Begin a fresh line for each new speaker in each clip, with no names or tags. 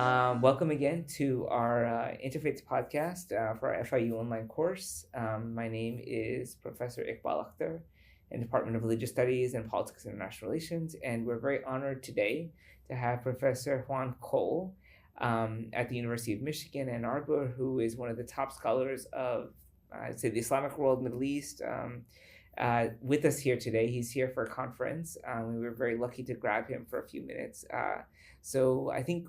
Welcome again to our Interfaiths Podcast for our FIU online course. My name is Professor Iqbal Akhtar in the Department of Religious Studies and Politics and International Relations, and we're very honored today to have Professor Juan Cole at the University of Michigan, Ann Arbor, who is one of the top scholars of, I'd say, the Islamic world, Middle East, with us here today. He's here for a conference. We were very lucky to grab him for a few minutes. So I think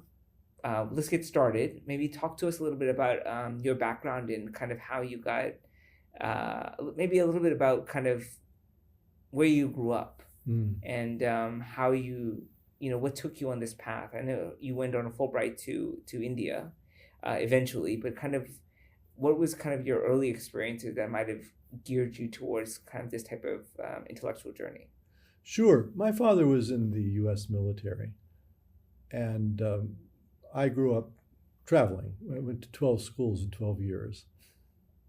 let's get started. Maybe talk to us a little bit about your background and kind of how you got, maybe a little bit about kind of where you grew up and how what took you on this path. I know you went on a Fulbright to India eventually, but kind of what was kind of your early experiences that might have geared you towards kind of this type of intellectual journey?
Sure. My father was in the U.S. military, and I grew up traveling. I went to 12 schools in 12 years,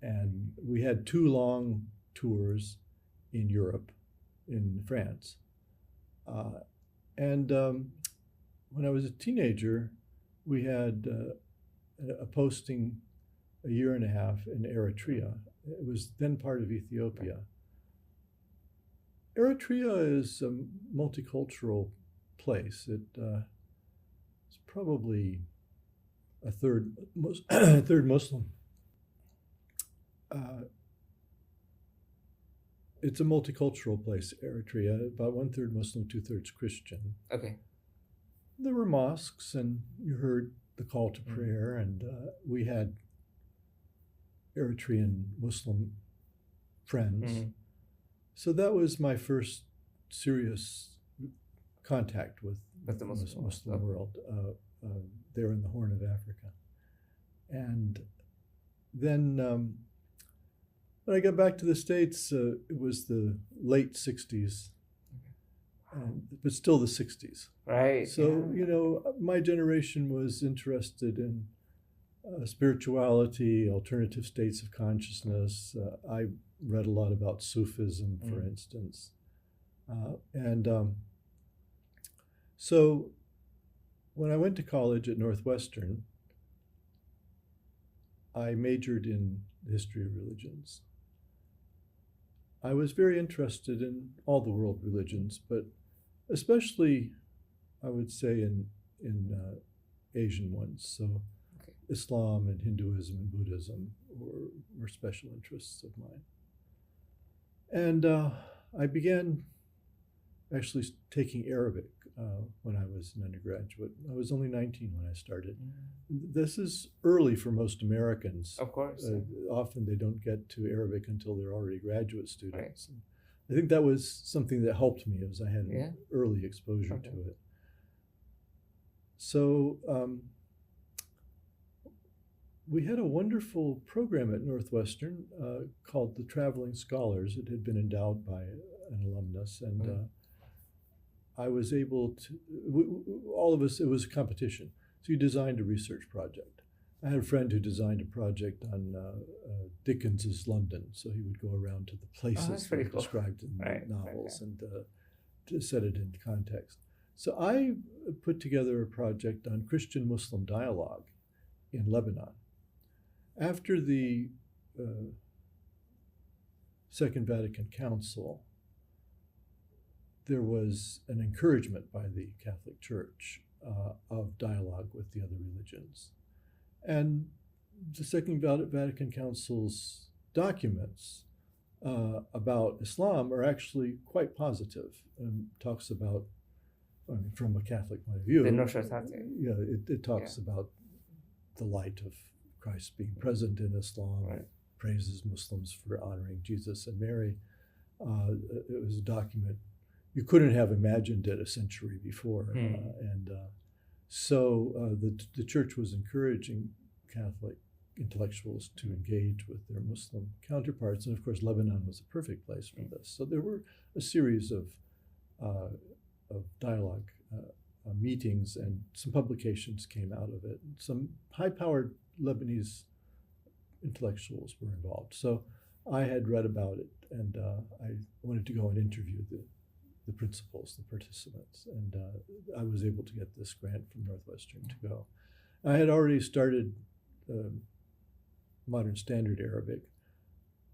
and we had 2 long tours in Europe, in France. And when I was a teenager, we had a posting a year and a half in Eritrea. It was then part of Ethiopia. Eritrea is a multicultural place. It's probably a third Muslim. It's a multicultural place, Eritrea, about 1/3 Muslim, 2/3 Christian.
Okay.
There were mosques, and you heard the call to prayer, and we had Eritrean Muslim friends. So that was my first serious contact with the Muslim world there in the Horn of Africa. And then when I got back to the States, it was the late 60s, but still the 60s.
Right.
So, my generation was interested in spirituality, alternative states of consciousness. I read a lot about Sufism, for instance. So when I went to college at Northwestern, I majored in the history of religions. I was very interested in all the world religions, but especially, I would say, in Asian ones. So Islam and Hinduism and Buddhism were special interests of mine. And I began actually taking Arabic when I was an undergraduate. I was only 19 when I started. This is early for most Americans.
Of course.
Often they don't get to Arabic until they're already graduate students. Right. I think that was something that helped me, as I had an early exposure to it. So we had a wonderful program at Northwestern called the Traveling Scholars. It had been endowed by an alumnus, and I was able to, all of us, it was a competition. So you designed a research project. I had a friend who designed a project on Dickens's London. So he would go around to the places that were described in novels and to set it into context. So I put together a project on Christian-Muslim dialogue in Lebanon. After the Second Vatican Council, there was an encouragement by the Catholic Church of dialogue with the other religions. And the Second Vatican Council's documents about Islam are actually quite positive and talks about, from a Catholic point of view, it talks about the light of Christ being present in Islam, praises Muslims for honoring Jesus and Mary. It was a document you couldn't have imagined it a century before. So the church was encouraging Catholic intellectuals to engage with their Muslim counterparts. And of course, Lebanon was a perfect place for this. So there were a series of dialogue meetings, and some publications came out of it. Some high-powered Lebanese intellectuals were involved. So I had read about it, and I wanted to go and interview the principals, the participants, and I was able to get this grant from Northwestern to go. I had already started Modern Standard Arabic,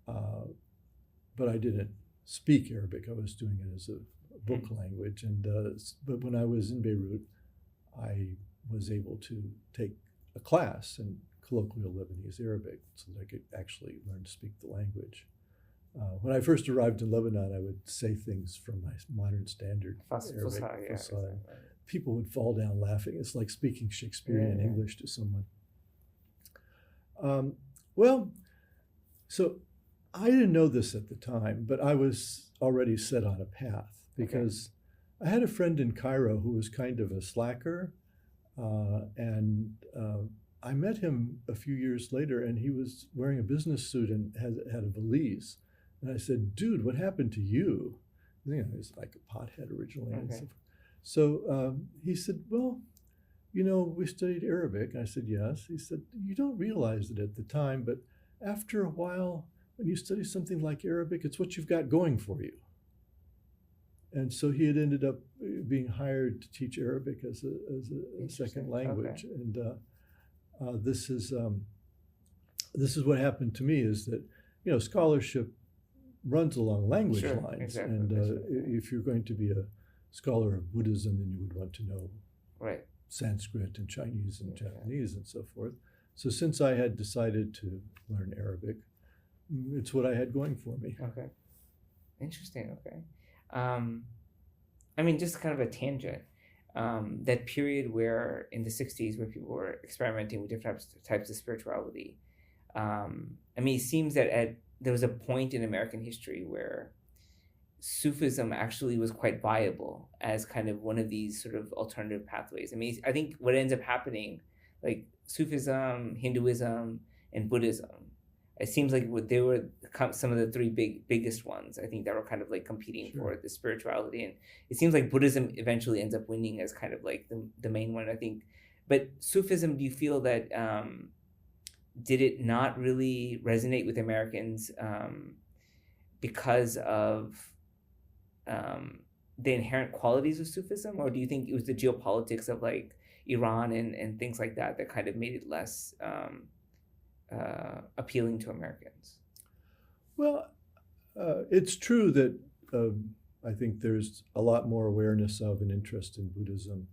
but I didn't speak Arabic. I was doing it as a book language. But when I was in Beirut, I was able to take a class in colloquial Lebanese Arabic so that I could actually learn to speak the language. When I first arrived in Lebanon, I would say things from my Modern Standard Arabic. People would fall down laughing. It's like speaking Shakespearean English to someone. So I didn't know this at the time, but I was already set on a path because I had a friend in Cairo who was kind of a slacker, and I met him a few years later, and he was wearing a business suit and had a valise. And I said, "Dude, what happened to you?" You know, he was like a pothead originally.
Okay.
So he said, "Well, you know, we studied Arabic." I said, "Yes." He said, "You don't realize it at the time, but after a while, when you study something like Arabic, it's what you've got going for you." And so he had ended up being hired to teach Arabic as a second language. Okay. And this is what happened to me, is that, you know, scholarship runs along language lines. Exactly. And if you're going to be a scholar of Buddhism, then you would want to know Sanskrit and Chinese and Japanese and so forth. So since I had decided to learn Arabic, it's what I had going for me.
Okay. Interesting. Okay. I mean, just kind of a tangent. That period where in the 60s where people were experimenting with different types of spirituality. I mean, it seems that there was a point in American history where Sufism actually was quite viable as kind of one of these sort of alternative pathways. I mean, I think what ends up happening, like Sufism, Hinduism, and Buddhism, it seems like they were some of the three biggest ones, I think, that were kind of like competing for the spirituality. And it seems like Buddhism eventually ends up winning as kind of like the main one, I think. But Sufism, do you feel that, did it not really resonate with Americans because of the inherent qualities of Sufism? Or do you think it was the geopolitics of like Iran and things like that kind of made it less appealing to Americans?
Well, it's true that I think there's a lot more awareness of and interest in Buddhism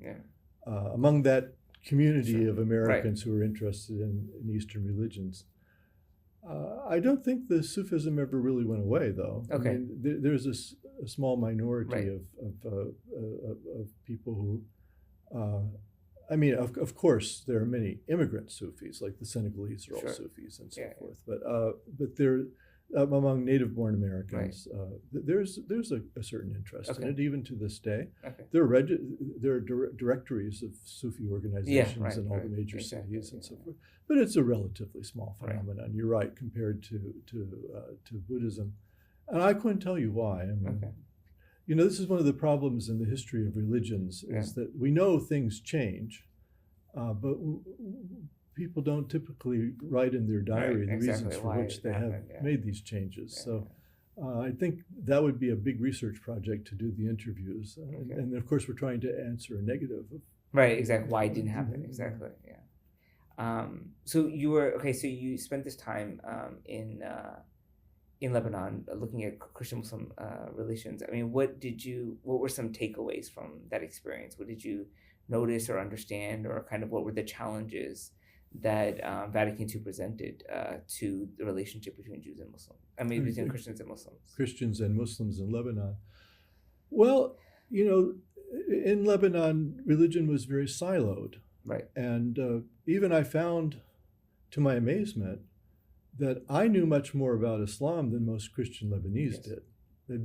among that community of Americans who are interested in Eastern religions. I don't think the Sufism ever really went away, though.
Okay.
I mean, there's a small minority of people who, I mean, of course, there are many immigrant Sufis, like the Senegalese are all Sufis and so forth. But there, among native-born Americans, there's a certain interest in it, even to this day. Okay. There are directories of Sufi organizations in all the major cities and so forth. But it's a relatively small phenomenon. You're right, compared to Buddhism, and I couldn't tell you why. I mean, you know, this is one of the problems in the history of religions, is that we know things change, but people don't typically write in their diary the reasons for which they have made these changes. So I think that would be a big research project to do the interviews. And of course, we're trying to answer a negative.
Exactly. Why it didn't happen. Exactly. So you spent this time in Lebanon looking at Christian-Muslim relations. I mean, what were some takeaways from that experience? What did you notice or understand, or kind of what were the challenges that Vatican II presented to the relationship between Jews and Muslims? I mean, between Christians and Muslims.
Christians and Muslims in Lebanon. Well, you know, in Lebanon, religion was very siloed.
Right.
And even I found, to my amazement, that I knew much more about Islam than most Christian Lebanese did. They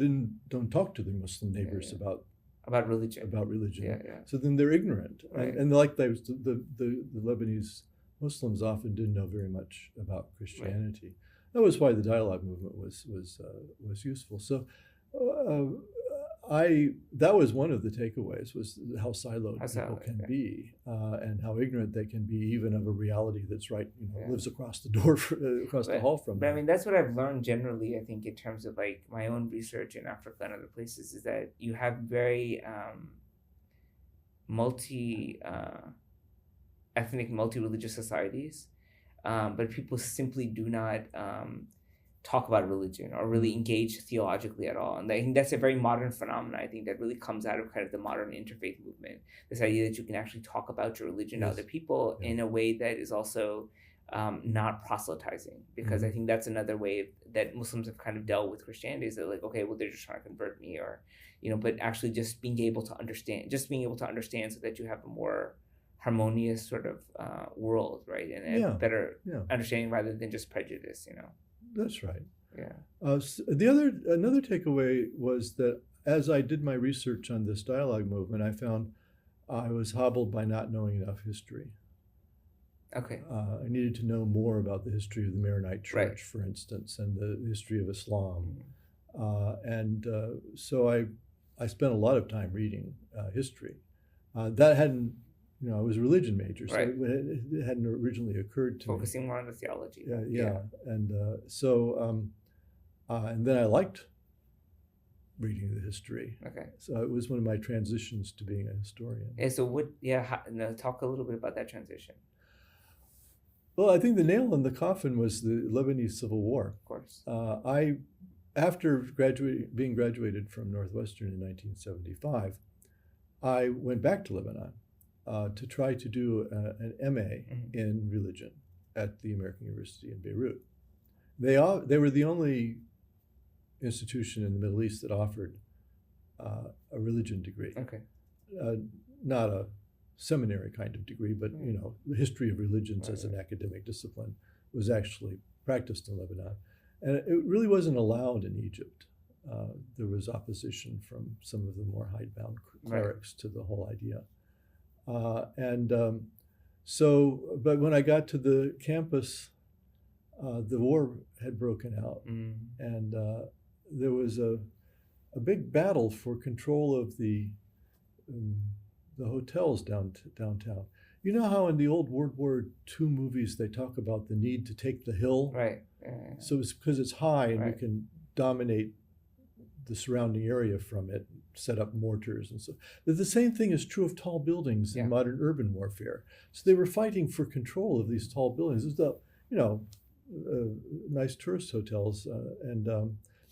don't talk to their Muslim neighbors about religion. So then they're ignorant. And like the Lebanese Muslims often didn't know very much about Christianity. That was why the dialogue movement was useful. So that was one of the takeaways, was how siloed people can be, and how ignorant they can be even of a reality that's lives across the door, across the hall from them.
But I mean, that's what I've learned generally, I think, in terms of like my own research in Africa and other places, is that you have very ethnic, multi-religious societies, but people simply do not talk about religion or really engage theologically at all. And I think that's a very modern phenomenon. I think that really comes out of kind of the modern interfaith movement. This idea that you can actually talk about your religion to other people in a way that is also not proselytizing, because I think that's another way that Muslims have kind of dealt with Christianity, is that like, okay, well, they're just trying to convert me, or, but actually just being able to understand so that you have a more harmonious sort of world, right? And a better understanding rather than just prejudice,
That's right.
Yeah.
Another takeaway was that as I did my research on this dialogue movement, I found I was hobbled by not knowing enough history.
Okay.
I needed to know more about the history of the Maronite Church, for instance, and the history of Islam. So I spent a lot of time reading history. That hadn't, I was a religion major, so it hadn't originally occurred to me.
Focusing more on the theology.
And and then I liked reading the history.
Okay.
So it was one of my transitions to being a historian.
Yeah. So talk a little bit about that transition.
Well, I think the nail in the coffin was the Lebanese Civil War.
Of course.
After being graduated from Northwestern in 1975, I went back to Lebanon to try to do an MA in religion at the American University in Beirut. They were the only institution in the Middle East that offered a religion degree.
Okay.
Not a seminary kind of degree, but the history of religions as an academic discipline was actually practiced in Lebanon, and it really wasn't allowed in Egypt. There was opposition from some of the more hidebound clerics to the whole idea, but when I got to the campus, the war had broken out, and there was a big battle for control of the hotels downtown. You know how in the old World War II movies they talk about the need to take the hill?
Right.
So it's because it's high and you can dominate the surrounding area from it, set up mortars and so. The same thing is true of tall buildings in modern urban warfare. So they were fighting for control of these tall buildings. It was nice tourist hotels, and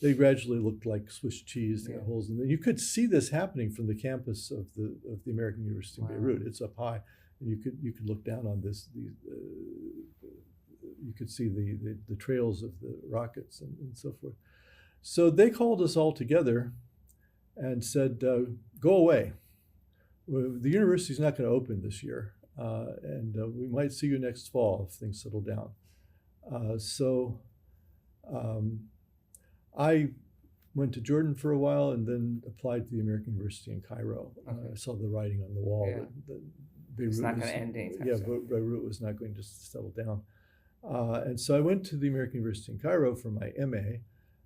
they gradually looked like Swiss cheese. They had holes in them. You could see this happening from the campus of the American University in Beirut. It's up high, and you could look down on this. You could see the trails of the rockets and so forth. So they called us all together and said, "Go away. The university's not going to open this year, and we might see you next fall if things settle down." I went to Jordan for a while and then applied to the American University in Cairo. I saw the writing on the wall that Beirut
it's not going to end anytime soon.
Beirut was not going to settle down. And so I went to the American University in Cairo for my MA,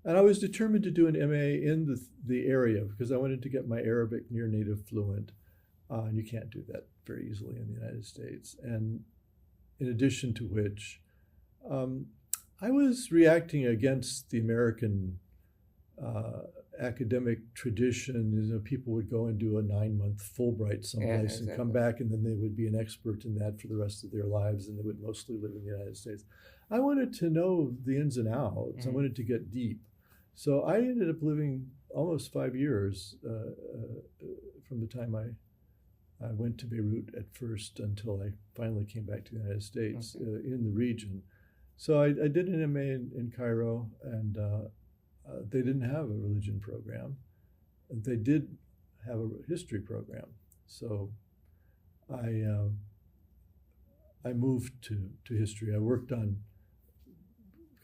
and I was determined to do an MA in the area because I wanted to get my Arabic near native fluent, and you can't do that very easily in the United States. And in addition to which, I was reacting against the American academic tradition. People would go and do a 9-month Fulbright someplace and come back, and then they would be an expert in that for the rest of their lives, and they would mostly live in the United States. I wanted to know the ins and outs. I wanted to get deep. So I ended up living almost 5 years from the time I went to Beirut at first until I finally came back to the United States in the region. So I did an MA in Cairo, and they didn't have a religion program. They did have a history program. So I moved to history. I worked on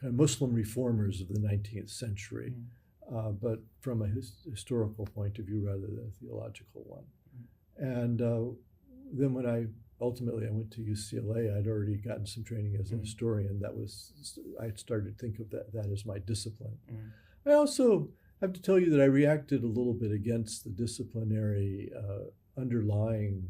kind of Muslim reformers of the 19th century, but from a historical point of view rather than a theological one. And then when I went to UCLA, I'd already gotten some training as a historian. I had started to think of that as my discipline. I also have to tell you that I reacted a little bit against the disciplinary underlying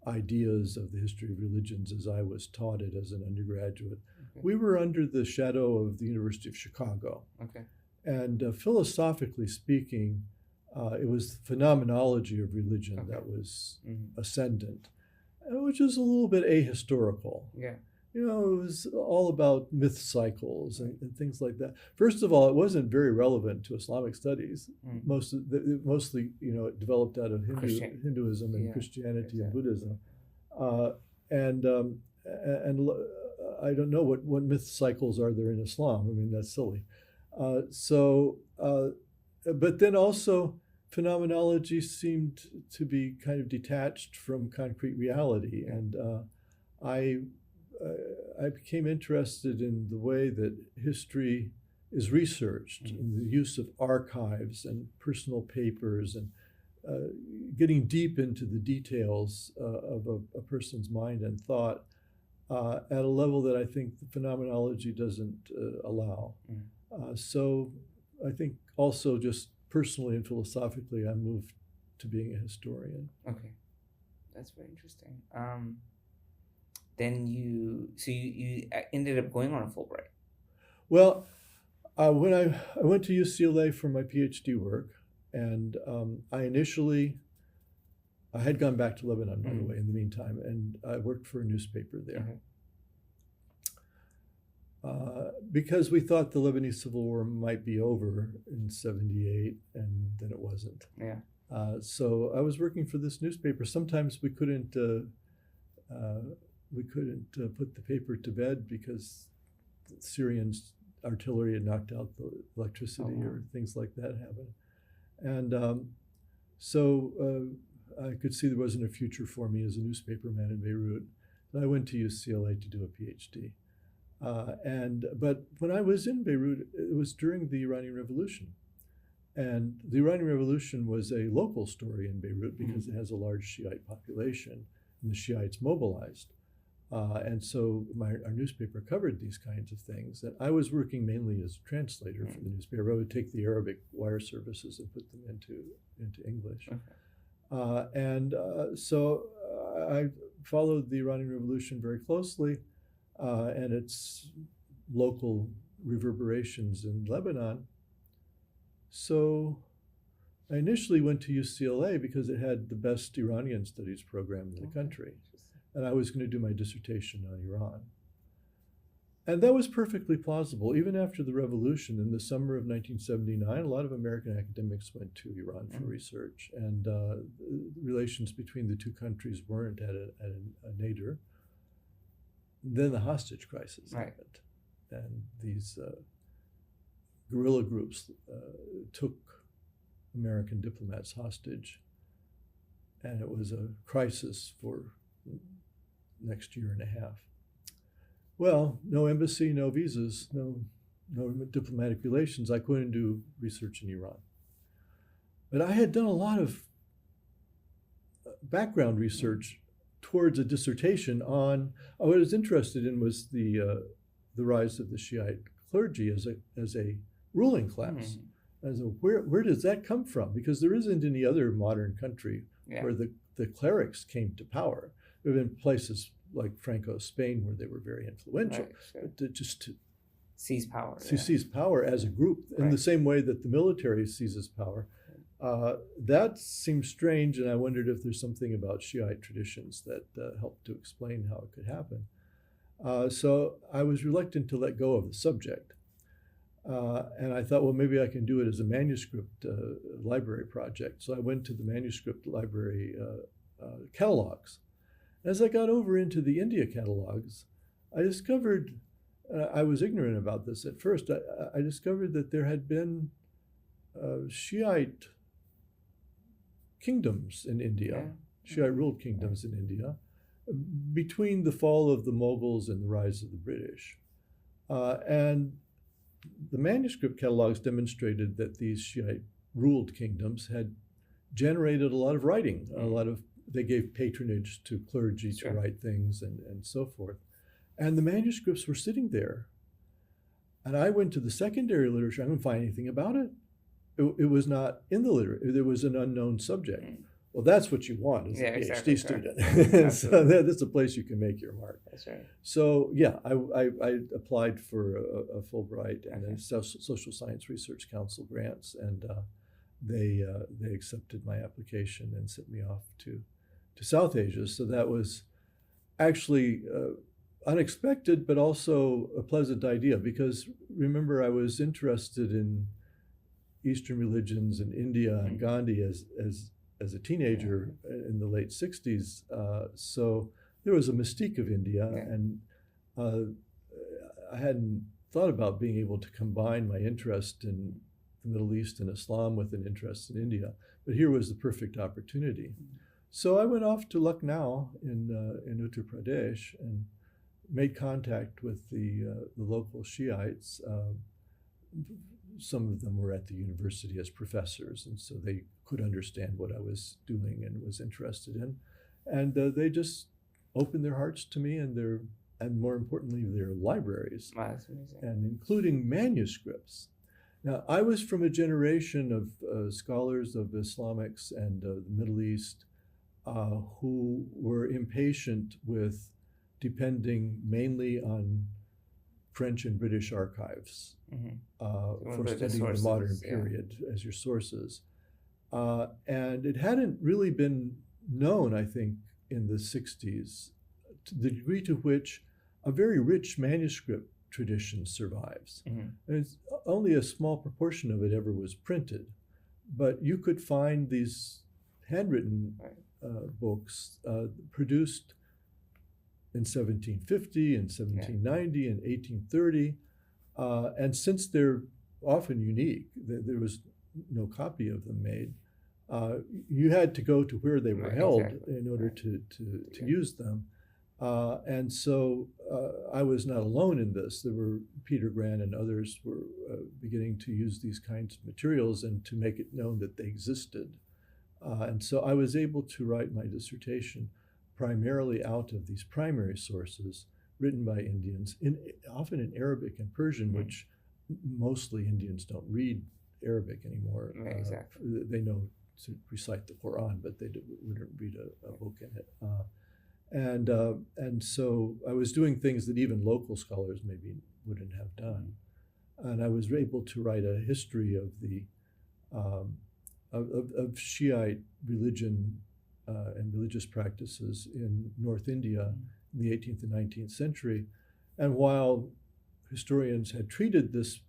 ideas of the history of religions as I was taught it as an undergraduate. We were under the shadow of the University of Chicago. And philosophically speaking, it was the phenomenology of religion that was ascendant. which is a little bit ahistorical.
Yeah.
You know, it was all about myth cycles and things like that. First of all, it wasn't very relevant to Islamic studies. Mostly, you know, it developed out of Hinduism and Christianity and Buddhism. And I don't know what myth cycles are there in Islam. I mean, that's silly. But then also, phenomenology seemed to be kind of detached from concrete reality. And I became interested in the way that history is researched, and the use of archives and personal papers, and getting deep into the details of a person's mind and thought at a level that I think the phenomenology doesn't allow. So I think also just personally and philosophically, I moved to being a historian.
Okay, that's very interesting. Then you ended up going on a Fulbright.
Well, when I went to UCLA for my PhD work, and I had gone back to Lebanon, by the way, in the meantime, and I worked for a newspaper there. Because we thought the Lebanese Civil War might be over in '78, and then it wasn't.
Yeah.
So I was working for this newspaper. Sometimes we couldn't put the paper to bed because the Syrian artillery had knocked out the electricity or things like that happened. And so I could see there wasn't a future for me as a newspaperman in Beirut. And I went to UCLA to do a PhD. But when I was in Beirut, it was during the Iranian Revolution. And the Iranian Revolution was a local story in Beirut because it has a large Shiite population, and the Shiites mobilized. And so our newspaper covered these kinds of things. And I was working mainly as a translator for the newspaper. I would take the Arabic wire services and put them into English. So I followed the Iranian Revolution very closely and its local reverberations in Lebanon. So I initially went to UCLA because it had the best Iranian studies program in the country. And I was going to do my dissertation on Iran. And that was perfectly plausible. Even after the revolution, in the summer of 1979, a lot of American academics went to Iran for research. And relations between the two countries weren't at a nadir. Then the hostage crisis happened. And these guerrilla groups took American diplomats hostage. And it was a crisis for next year and a half. Well, no embassy, no visas, no diplomatic relations. I couldn't do research in Iran. But I had done a lot of background research towards a dissertation on, what I was interested in was the rise of the Shiite clergy as a ruling class. As where does that come from? Because there isn't any other modern country where the clerics came to power. There have been places like Franco's Spain where they were very influential, but to
seize power.
Seize power as a group in the same way that the military seizes power. That seems strange, and I wondered if there's something about Shiite traditions that helped to explain how it could happen. So I was reluctant to let go of the subject. And I thought, well, maybe I can do it as a manuscript library project. So I went to the manuscript library catalogs. As I got over into the India catalogs, I discovered, I was ignorant about this at first, I discovered that there had been Shiite kingdoms in India, Shiite-ruled kingdoms in India, between the fall of the Mughals and the rise of the British. And the manuscript catalogs demonstrated that these Shiite-ruled kingdoms had generated a lot of writing, they gave patronage to clergy to write things and so forth. And the manuscripts were sitting there. And I went to the secondary literature. I couldn't find anything about it. It was not in the literature. There was an unknown subject. Well, that's what you want as a PhD student. So that's a place you can make your mark.
That's right.
So yeah, I applied for a Fulbright and a Social Science Research Council grants, and they accepted my application and sent me off to South Asia. So that was actually unexpected, but also a pleasant idea, because remember, I was interested in Eastern religions in India and Gandhi as a teenager in the late 60s. So there was a mystique of India, and I hadn't thought about being able to combine my interest in the Middle East and Islam with an interest in India. But here was the perfect opportunity. So I went off to Lucknow in Uttar Pradesh and made contact with the local Shiites. Some of them were at the university as professors, and so they could understand what I was doing and was interested in. And they just opened their hearts to me, and more importantly, their libraries, and including manuscripts. Now, I was from a generation of scholars of Islamics and the Middle East who were impatient with depending mainly on French and British archives for studying the modern period as your sources. And it hadn't really been known, I think, in the 60s, to the degree to which a very rich manuscript tradition survives. And it's only a small proportion of it ever was printed, but you could find these handwritten books produced in 1750 and 1790 and 1830. And since they're often unique, there was no copy of them made, you had to go to where they were held in order to use them. And so I was not alone in this. There were Peter Gran and others were beginning to use these kinds of materials and to make it known that they existed. And so I was able to write my dissertation primarily out of these primary sources written by Indians, often in Arabic and Persian, which mostly Indians don't read Arabic anymore. They know to recite the Quran, but they wouldn't read a book in it. And so I was doing things that even local scholars maybe wouldn't have done. And I was able to write a history of the of Shiite religion and religious practices in North India in the 18th and 19th century. And while historians had treated this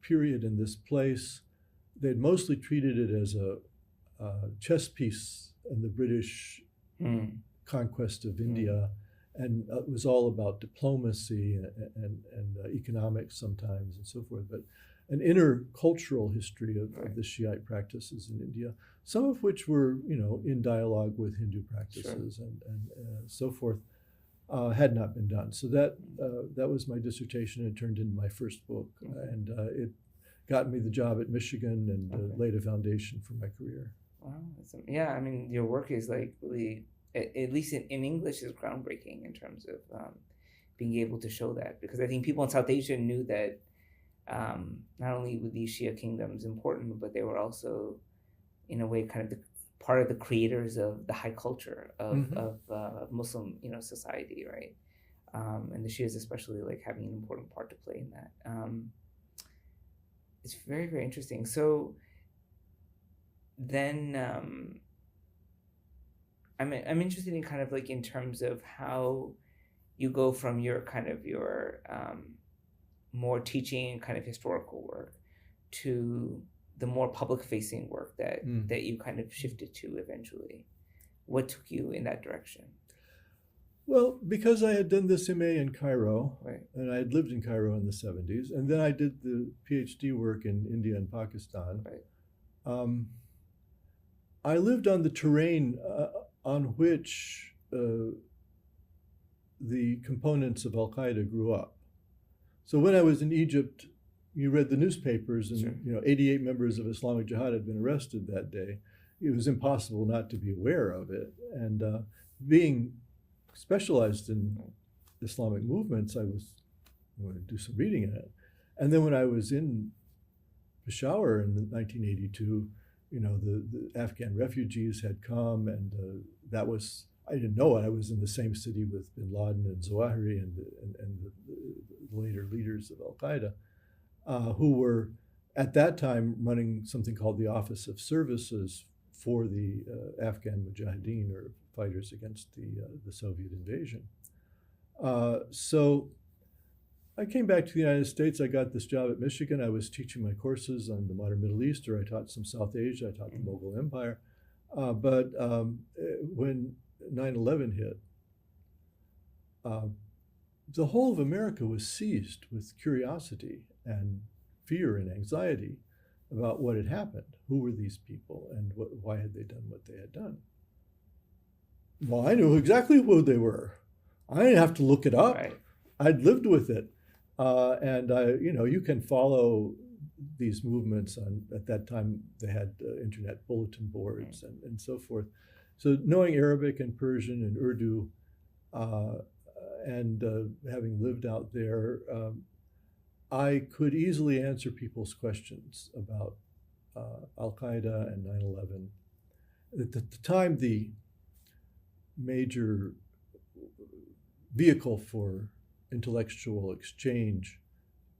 period in this place, they'd mostly treated it as a chess piece in the British conquest of India, and it was all about diplomacy and economics sometimes and so forth, but an intercultural history of the Shiite practices in India, some of which were, in dialogue with Hindu practices and so forth, had not been done. So that was my dissertation. It turned into my first book, and it got me the job at Michigan and laid a foundation for my career.
Wow, yeah. I mean, your work is like really, at least in English, is groundbreaking in terms of being able to show that, because I think people in South Asia knew that not only were these Shia kingdoms important, but they were also, in a way, kind of part of the creators of the high culture of Muslim, society, right? And the Shias especially, like, having an important part to play in that. It's very, very interesting. So then I'm interested in kind of like in terms of how you go from your more teaching kind of historical work to the more public-facing work that you kind of shifted to eventually. What took you in that direction?
Well, because I had done this MA in Cairo, and I had lived in Cairo in the 70s, and then I did the PhD work in India and Pakistan. I lived on the terrain on which the components of Al-Qaeda grew up. So when I was in Egypt, you read the newspapers, and 88 members of Islamic Jihad had been arrested that day. It was impossible not to be aware of it. And being specialized in Islamic movements, I was going to do some reading in it. And then when I was in Peshawar in 1982, the Afghan refugees had come, and that was, I didn't know it. I was in the same city with bin Laden and Zawahiri and the later leaders of Al-Qaeda, who were at that time running something called the Office of Services for the Afghan Mujahideen, or fighters against the Soviet invasion. So I came back to the United States. I got this job at Michigan. I was teaching my courses on the modern Middle East, or I taught some South Asia. I taught the Mughal Empire. But when 9/11 hit, the whole of America was seized with curiosity and fear and anxiety about what had happened. Who were these people, and why had they done what they had done? Well, I knew exactly who they were. I didn't have to look it up.
Right.
I'd lived with it. And you can follow these movements at that time they had internet bulletin boards and so forth. So knowing Arabic and Persian and Urdu, and having lived out there, I could easily answer people's questions about Al-Qaeda and 9/11. At the time, the major vehicle for intellectual exchange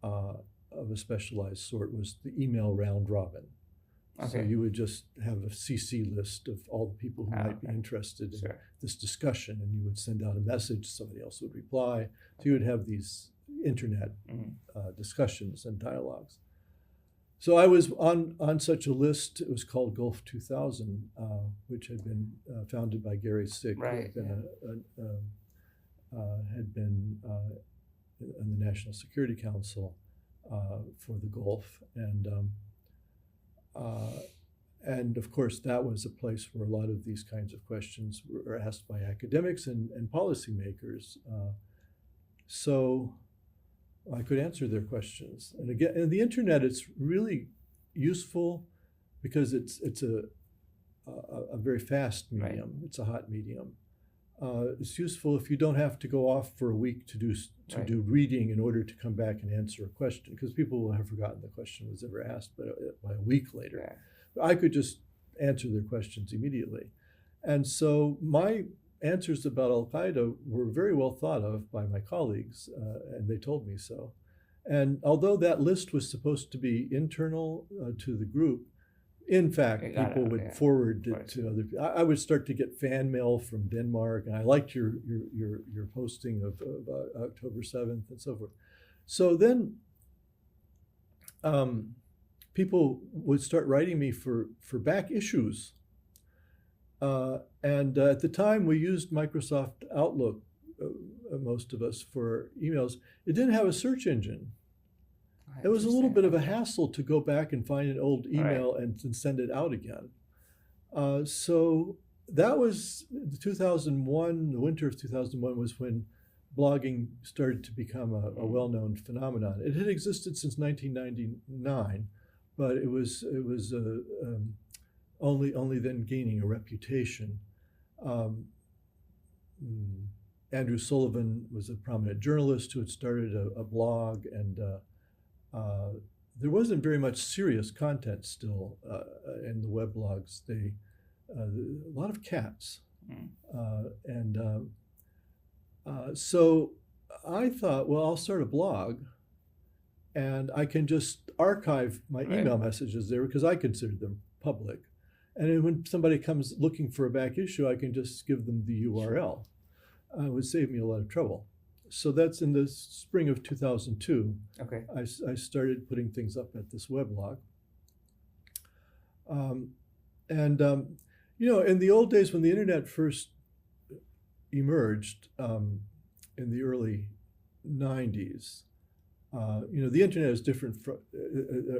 of a specialized sort was the email round robin. Okay. So you would just have a CC list of all the people who might be interested in this discussion, and you would send out a message, somebody else would reply. So you would have these internet discussions and dialogues. So I was on such a list. It was called Gulf 2000, which had been founded by Gary Sick, who had been in the National Security Council for the Gulf, and of course that was a place where a lot of these kinds of questions were asked by academics and policymakers. So I could answer their questions. And again, and the internet, it's really useful because it's a very fast medium. Right. It's a hot medium. It's useful if you don't have to go off for a week to do reading in order to come back and answer a question, because people will have forgotten the question was ever asked by a week later. Yeah. I could just answer their questions immediately. And so my answers about Al-Qaeda were very well thought of by my colleagues, and they told me so. And although that list was supposed to be internal to the group, in fact, people would forward it to other people. I would start to get fan mail from Denmark, and I liked your posting of October 7th and so forth. So then people would start writing me for back issues. And at the time, we used Microsoft Outlook, most of us, for emails. It didn't have a search engine. It was a little bit of a hassle to go back and find an old email and send it out again. So that was 2001, the winter of 2001 was when blogging started to become a well-known phenomenon. It had existed since 1999, but it was only then gaining a reputation. Andrew Sullivan was a prominent journalist who had started a blog, and there wasn't very much serious content still in the web blogs. A lot of cats. So I thought, well, I'll start a blog, and I can just archive my email messages there because I consider them public. And then when somebody comes looking for a back issue, I can just give them the URL. It would save me a lot of trouble. So that's in the spring of 2002. Okay. I started putting things up at this weblog. In the old days when the internet first emerged in the early 90s, the internet is different from,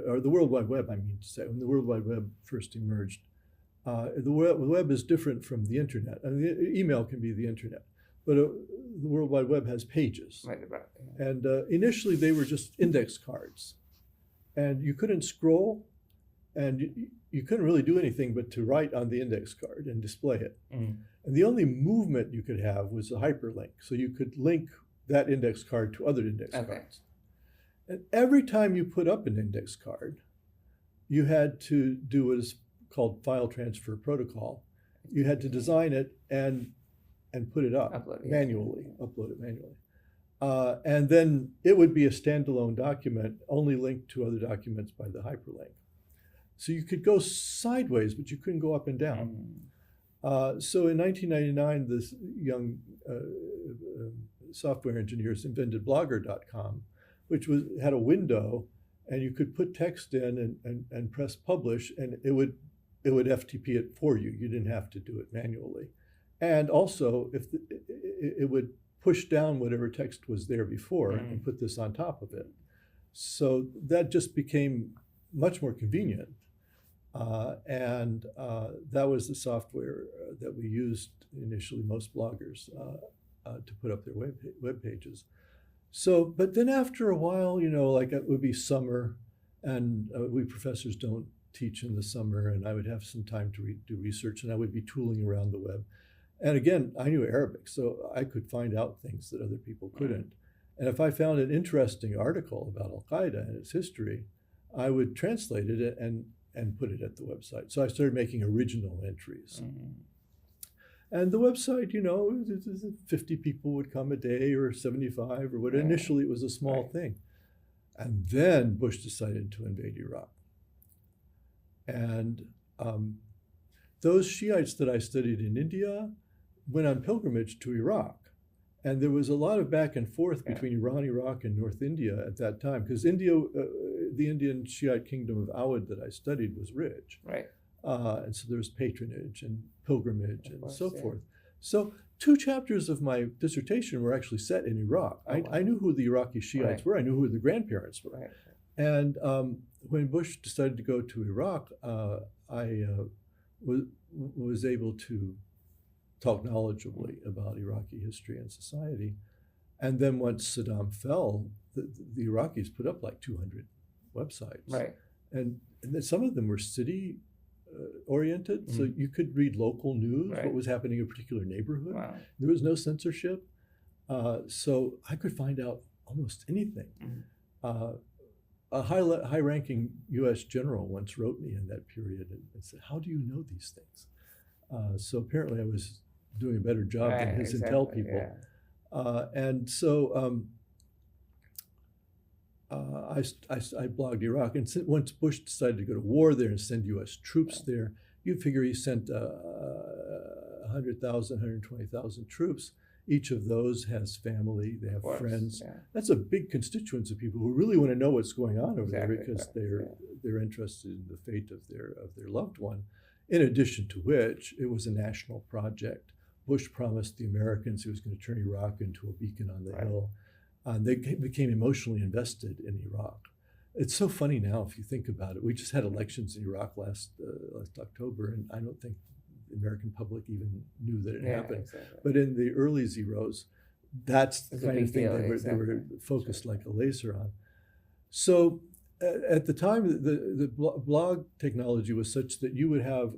or the World Wide Web, I mean to say, when the World Wide Web first emerged, the web is different from the internet. I mean, the email can be the internet, but the World Wide Web has pages. Right. And initially they were just index cards, and you couldn't scroll, and you couldn't really do anything but to write on the index card and display it. And the only movement you could have was a hyperlink, so you could link that index card to other index cards. And every time you put up an index card, you had to do what is called file transfer protocol. You had to design it and put it up manually, upload it manually. And then it would be a standalone document, only linked to other documents by the hyperlink. So you could go sideways, but you couldn't go up and down. So in 1999, this young software engineers invented blogger.com, which had a window, and you could put text in and press publish, and it would FTP it for you. You didn't have to do it manually. And also, it would push down whatever text was there before and put this on top of it. So that just became much more convenient. And that was the software that we used initially, most bloggers, to put up their web pages. So, but then after a while, like it would be summer, and we professors don't teach in the summer, and I would have some time to do research, and I would be tooling around the web. And again, I knew Arabic, so I could find out things that other people couldn't. And if I found an interesting article about Al-Qaeda and its history, I would translate it and put it at the website. So I started making original entries. And the website, 50 people would come a day, or 75 or whatever. Initially, it was a small thing. And then Bush decided to invade Iraq. And those Shiites that I studied in India went on pilgrimage to Iraq. And there was a lot of back and forth between Iran, Iraq, and North India at that time, because India, the Indian Shiite kingdom of Awadh that I studied was rich. And so there was patronage and pilgrimage and so forth. So 2 chapters of my dissertation were actually set in Iraq. I knew who the Iraqi Shiites were. I knew who the grandparents were. And when Bush decided to go to Iraq, I was able to talk knowledgeably about Iraqi history and society. And then once Saddam fell, the Iraqis put up like 200 websites. And then some of them were city oriented, so you could read local news, what was happening in a particular neighborhood. There was no censorship, so I could find out almost anything. A high-ranking U.S. general once wrote me in that period and said, "How do you know these things?" So apparently I was doing a better job than his intel people. And so I blogged Iraq, and once Bush decided to go to war there and send U.S. troops there, you figure he sent 100,000, 120,000 troops. Each of those has family, they have friends. That's a big constituency of people who really want to know what's going on over there, because they're interested in the fate of their loved one. In addition to which, it was a national project. Bush promised the Americans he was going to turn Iraq into a beacon on the hill. They became emotionally invested in Iraq. It's so funny now if you think about it. We just had elections in Iraq last October, and I don't think the American public even knew that it happened. But in the early zeros, that's the kind of thing they were focused like a laser on. So at the time, the blog technology was such that you would have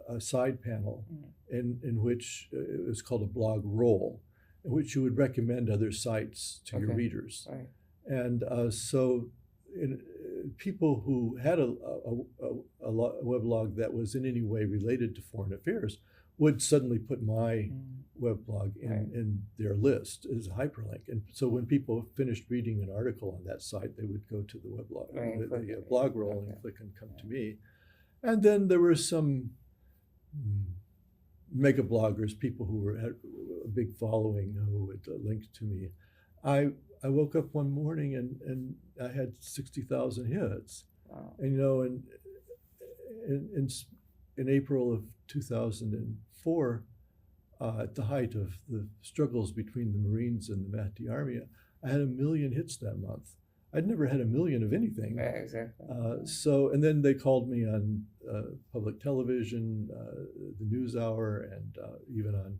a side panel in which it was called a blog roll, in which you would recommend other sites to your readers. And so people who had a weblog that was in any way related to foreign affairs would suddenly put my weblog in their list as a hyperlink. And so when people finished reading an article on that site, they would go to the weblog, the blog roll, and click and come to me. And then there were some mega bloggers, people who had a big following, who would link to me. I woke up one morning and I had 60,000 hits. And in April of 2004, at the height of the struggles between the Marines and the Mahdi Army, I had 1 million hits that month. I'd never had 1 million of anything. So, and then they called me on public television, the NewsHour, and even on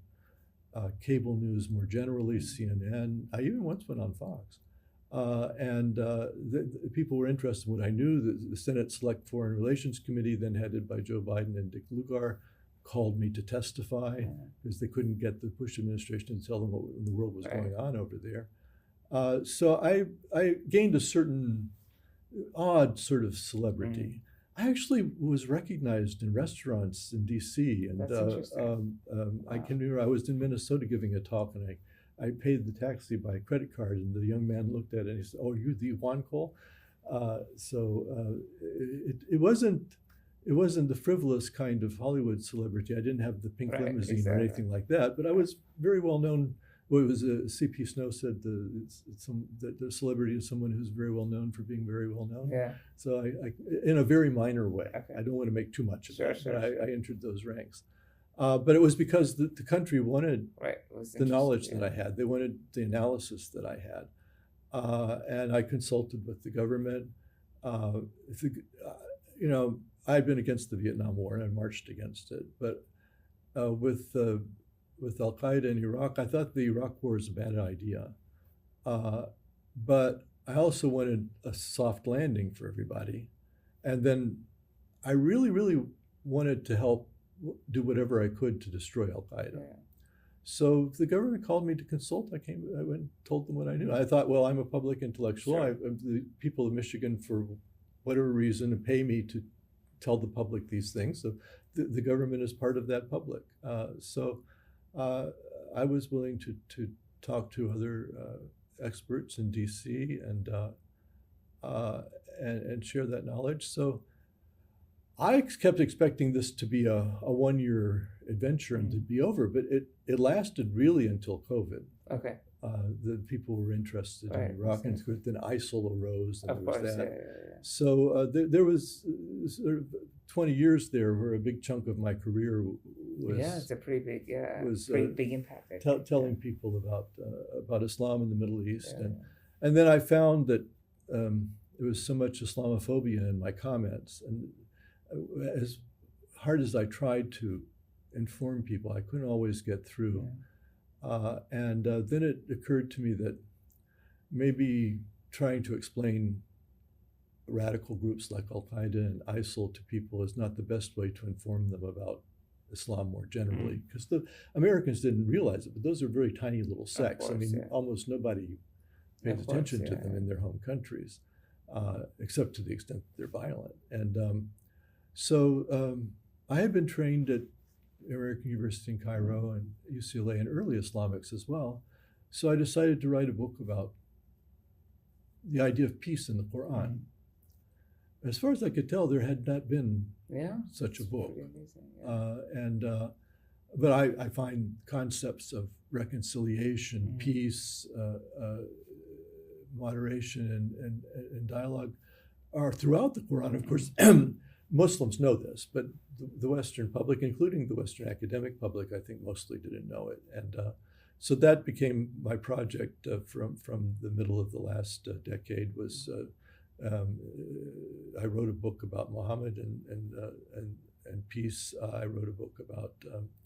cable news more generally, CNN. I even once went on Fox. The people were interested in what I knew. The Senate Select Foreign Relations Committee, then headed by Joe Biden and Dick Lugar, called me to testify because they couldn't get the Bush administration to tell them what in the world was going on over there. So I gained a certain odd sort of celebrity. I actually was recognized in restaurants in D.C. and I can remember I was in Minnesota giving a talk, and I paid the taxi by credit card, and the young man looked at it and he said, "Oh, you're the Juan Cole?" It wasn't the frivolous kind of Hollywood celebrity. I didn't have the pink limousine or anything like that, but I was very well known Well, it was C.P. Snow said that the celebrity is someone who's very well known for being very well known.
Yeah.
So I in a very minor way,
Okay.
I don't want to make too much of
Sure,
it,
sure,
but
sure.
I entered those ranks. But it was because the country wanted
Right. It was
the knowledge
interesting,
that I had. They wanted the analysis that I had. And I consulted with the government. I'd been against the Vietnam War and I marched against it. But with Al-Qaeda in Iraq, I thought the Iraq War was a bad idea. But I also wanted a soft landing for everybody. And then I really, really wanted to help do whatever I could to destroy Al-Qaeda.
Yeah.
So the government called me to consult. I went and told them what I knew. I thought, well, I'm a public intellectual.
Sure.
The people of Michigan, for whatever reason, pay me to tell the public these things. So the government is part of that public. So I was willing to talk to other experts in DC and share that knowledge. So I kept expecting this to be a 1-year adventure and to be over, but it lasted really until COVID.
Okay.
The people were interested
Right.
in Iraq, and then ISIL arose, and
Of
there was
course.
that.
Yeah.
So there was sort of 20 years there where a big chunk of my career was
It's a pretty big,
was,
pretty big impact. I think.
telling people about Islam in the Middle East,
Yeah.
and then I found that there was so much Islamophobia in my comments, and as hard as I tried to inform people, I couldn't always get through.
Yeah.
And then it occurred to me that maybe trying to explain radical groups like Al-Qaeda and ISIL to people is not the best way to inform them about Islam more generally, because the Americans didn't realize it, but those are very tiny little sects.
course,
I mean,
yeah.
almost nobody pays
Of course,
attention to
yeah.
them in their home countries, except to the extent that they're violent. And so I had been trained at American University in Cairo and UCLA and early Islamics as well. So I decided to write a book about the idea of peace in the Quran. As far as I could tell, there had not been such a book.
Pretty amazing, yeah.
But I find concepts of reconciliation, peace, moderation, and dialogue are throughout the Quran. Of course, Muslims know this, but the Western public, including the Western academic public, I think mostly didn't know it. And so that became my project from the middle of the last decade. Was I wrote a book about Muhammad and peace. I wrote a book about,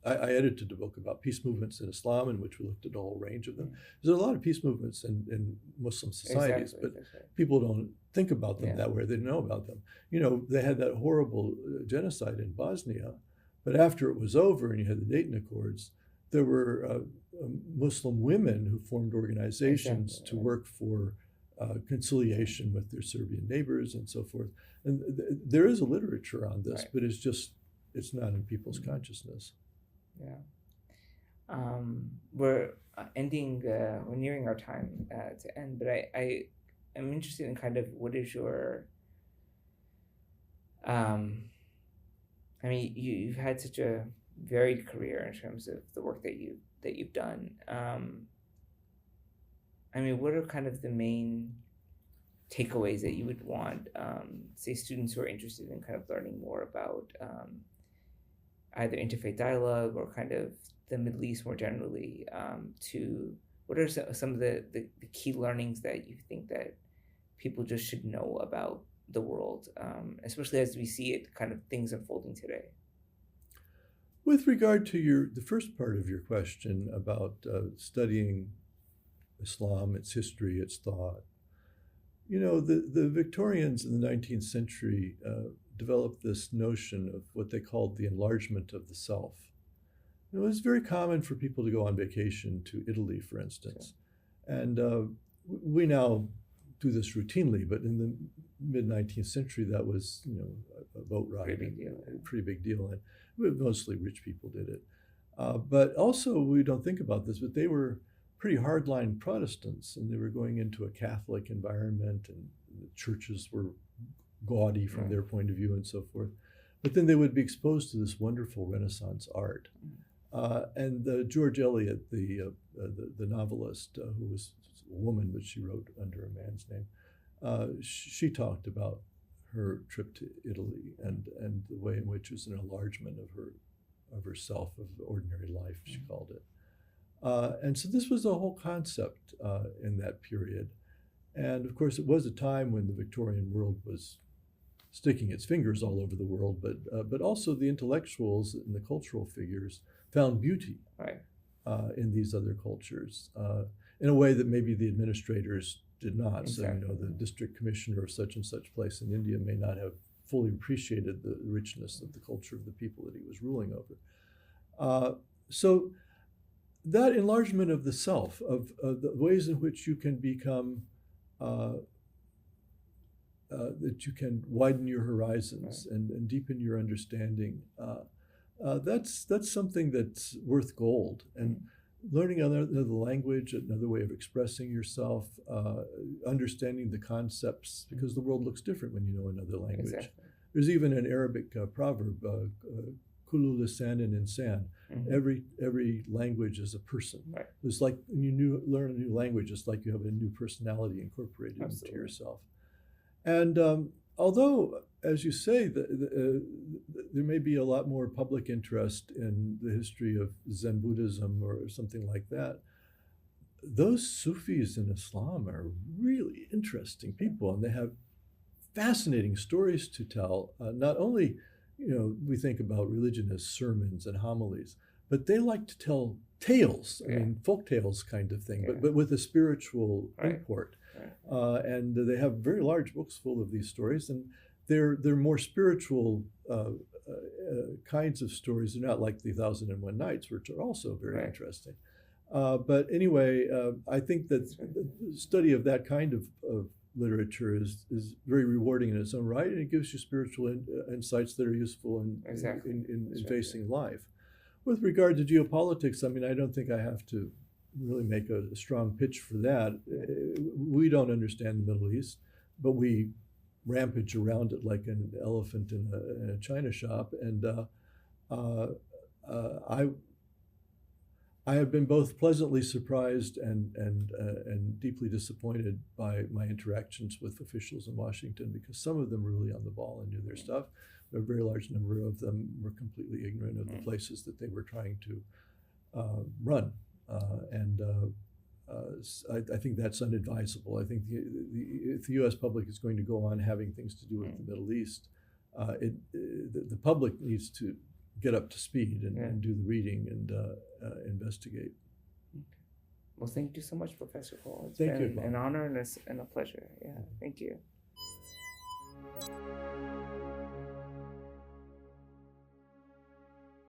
I edited a book about peace movements in Islam, in which we looked at a whole range of them. There's a lot of peace movements in Muslim societies,
Exactly,
but people don't think about them
Yeah.
that way. They know about them. You know, they had that horrible genocide in Bosnia, but after it was over and you had the Dayton Accords, there were Muslim women who formed organizations
Exactly,
to
right.
work for conciliation with their Serbian neighbors and so forth. And there is a literature on this,
Right.
but it's not in people's consciousness.
Yeah. We're ending, we're nearing our time to end, but I am interested in kind of what is your, I mean, you've had such a varied career in terms of the work that you've done. I mean, what are kind of the main takeaways that you would want, say, students who are interested in kind of learning more about either interfaith dialogue or kind of the Middle East more generally, what are some of the key learnings that you think that people just should know about the world, especially as we see it kind of things unfolding today?
With regard to the first part of your question about studying Islam, its history, its thought, you know, the Victorians in the 19th century developed this notion of what they called the enlargement of the self. It was very common for people to go on vacation to Italy, for instance. Sure. And we now do this routinely, but in the mid-19th century, that was, you know, a boat ride. Pretty big deal. And mostly rich people did it. But also, we don't think about this, but they were pretty hardline Protestants, and they were going into a Catholic environment, and the churches were gaudy from their point of view and so forth. But then they would be exposed to this wonderful Renaissance art. And George Eliot, the novelist, who was a woman, but she wrote under a man's name, she talked about her trip to Italy and the way in which it was an enlargement of herself, of ordinary life, she called it. And so this was a whole concept in that period. And of course, it was a time when the Victorian world was sticking its fingers all over the world, but also the intellectuals and the cultural figures found beauty in these other cultures in a way that maybe the administrators did not.
Exactly.
So, the district commissioner of such and such place in India may not have fully appreciated the richness of the culture of the people that he was ruling over. So that enlargement of the self, of the ways in which you can become, that you can widen your horizons and deepen your understanding, that's something that's worth gold. And learning another language, another way of expressing yourself, understanding the concepts, because the world looks different when you know another language.
Exactly.
There's even an Arabic proverb, Kulu lisanin insan. Every language is a person.
Right.
It's like when you learn a new language, it's like you have a new personality incorporated
Absolutely.
into yourself. And although, as you say, there may be a lot more public interest in the history of Zen Buddhism or something like that, those Sufis in Islam are really interesting people, and they have fascinating stories to tell. Not only, we think about religion as sermons and homilies, but they like to tell tales, I mean, folk tales kind of thing, but with a spiritual import. And they have very large books full of these stories, and they're more spiritual kinds of stories. They're not like the 1001 Nights, which are also very interesting. But anyway, I think that the study of that kind of literature is very rewarding in its own right, and it gives you spiritual insights that are useful in facing life. With regard to geopolitics, I mean, I don't think I have to really make a strong pitch for that. We don't understand the Middle East, but we rampage around it like an elephant in a china shop. And I have been both pleasantly surprised and deeply disappointed by my interactions with officials in Washington, because some of them were really on the ball and knew their stuff. A very large number of them were completely ignorant of the places that they were trying to run. I think that's unadvisable. I think if the U.S. public is going to go on having things to do with the Middle East, the public needs to get up to speed and do the reading and investigate.
Well, thank you so much, Professor Cole. It's
Thank
been
you,
an honor and a pleasure. Yeah, thank you.